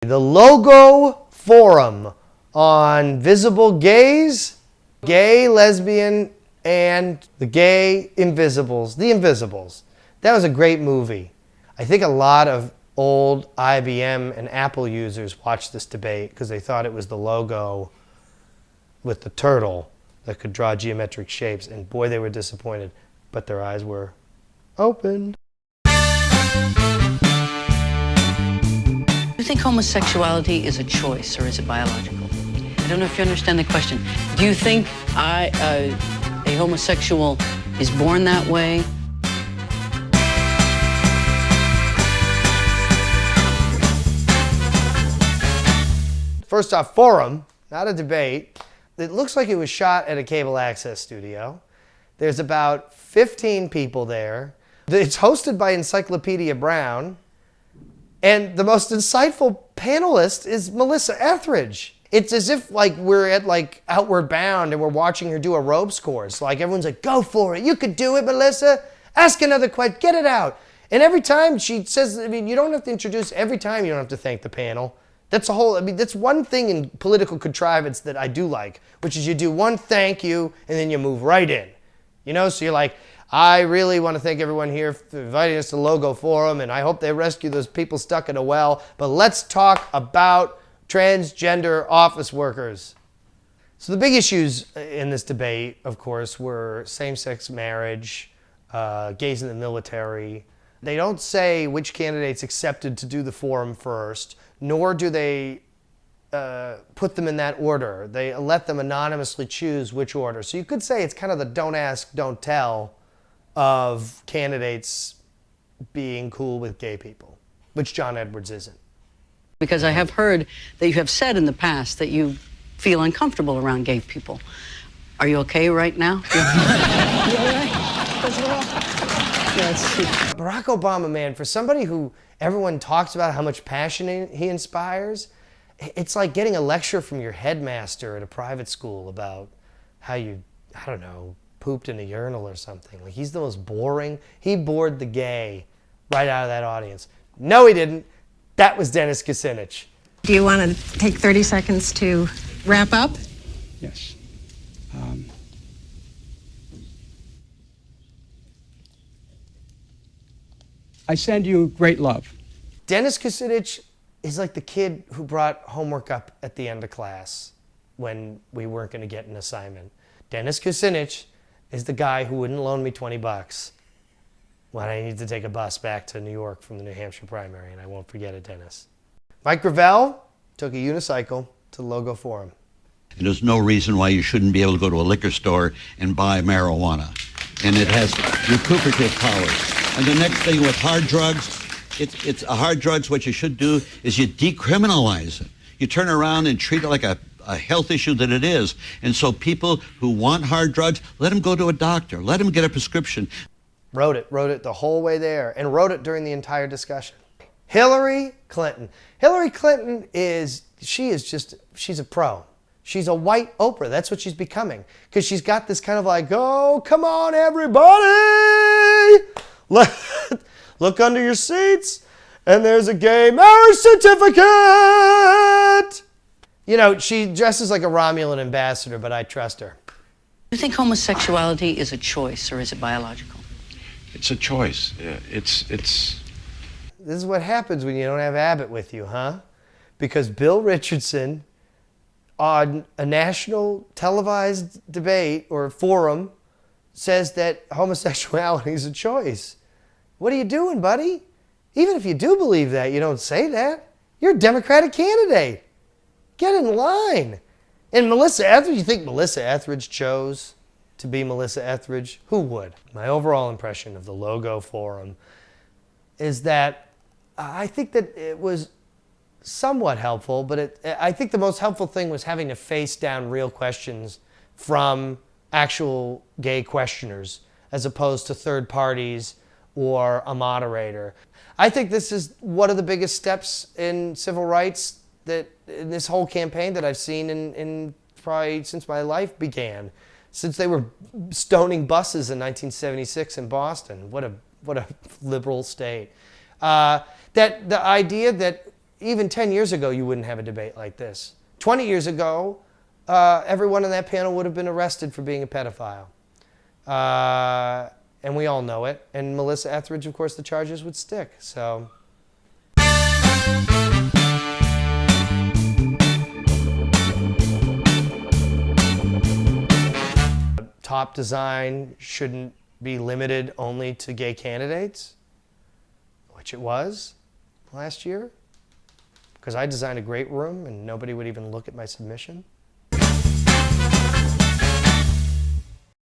The Logo Forum on visible gays, gay, lesbian, and the gay invisibles. The Invisibles. That was a great movie. I think a lot of old IBM and Apple users watched this debate because they thought it was the logo with the turtle that could draw geometric shapes, and boy, they were disappointed, but their eyes were opened. Do you think homosexuality is a choice or is it biological? I don't know if you understand the question. Do you think a homosexual is born that way? First off, forum, not a debate. It looks like it was shot at a cable access studio. There's about 15 people there. It's hosted by Encyclopedia Brown. And the most insightful panelist is Melissa Etheridge. It's as if like we're at like Outward Bound and we're watching her do a ropes course. Like everyone's like, go for it. You could do it, Melissa. Ask another question. Get it out. And every time she says, I mean, you don't have to introduce, every time you don't have to thank the panel. That's a whole, I mean, that's one thing in political contrivance that I do like, which is you do one thank you and then you move right in. You know, so you're like, I really want to thank everyone here for inviting us to Logo Forum, and I hope they rescue those people stuck in a well. But let's talk about transgender office workers. So the big issues in this debate, of course, were same-sex marriage, gays in the military. They don't say which candidates accepted to do the forum first, nor do they put them in that order. They let them anonymously choose which order. So you could say it's kind of the don't ask, don't tell of candidates being cool with gay people, which John Edwards isn't. Because I have heard that you have said in the past that you feel uncomfortable around gay people. Are you okay right now? You all right? Barack Obama, man, for somebody who everyone talks about how much passion he inspires, it's like getting a lecture from your headmaster at a private school about how you, I don't know, pooped in a urinal or something. Like, he's the most boring. He bored the gay right out of that audience. No, he didn't. That was Dennis Kucinich. Do you want to take 30 seconds to wrap up? Yes. I send you great love. Dennis Kucinich is like the kid who brought homework up at the end of class when we weren't going to get an assignment. Dennis Kucinich is the guy who wouldn't loan me 20 bucks when I needed to take a bus back to New York from the New Hampshire primary, and I won't forget it, Dennis. Mike Gravel took a unicycle to Logo Forum. And there's no reason why you shouldn't be able to go to a liquor store and buy marijuana. And it has recuperative powers. And the next thing with hard drugs, it's hard drugs, what you should do is you decriminalize it. You turn around and treat it like a health issue that it is. And so people who want hard drugs, let them go to a doctor. Let them get a prescription. Wrote it the whole way there, and wrote it during the entire discussion. Hillary Clinton. Hillary Clinton she's a pro. She's a white Oprah. That's what she's becoming. Because she's got this kind of like, oh, come on, everybody. Look under your seats, and there's a gay marriage certificate. You know, she dresses like a Romulan ambassador, but I trust her. Do you think homosexuality is a choice or is it biological? It's a choice. It's. This is what happens when you don't have Abbott with you, huh? Because Bill Richardson, on a national televised debate or forum, says that homosexuality is a choice. What are you doing, buddy? Even if you do believe that, you don't say that. You're a Democratic candidate. Get in line. And Melissa Etheridge, you think Melissa Etheridge chose to be Melissa Etheridge? Who would? My overall impression of the Logo Forum is that I think that it was somewhat helpful, but I think the most helpful thing was having to face down real questions from actual gay questioners as opposed to third parties or a moderator. I think this is one of the biggest steps in civil rights that in this whole campaign that I've seen in probably since my life began, since they were stoning buses in 1976 in Boston. What a liberal state. That the idea that even 10 years ago, you wouldn't have a debate like this. 20 years ago, everyone on that panel would have been arrested for being a pedophile. And we all know it. And Melissa Etheridge, of course, the charges would stick. So. Top design shouldn't be limited only to gay candidates, which it was last year, because I designed a great room and nobody would even look at my submission.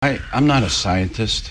I'm not a scientist.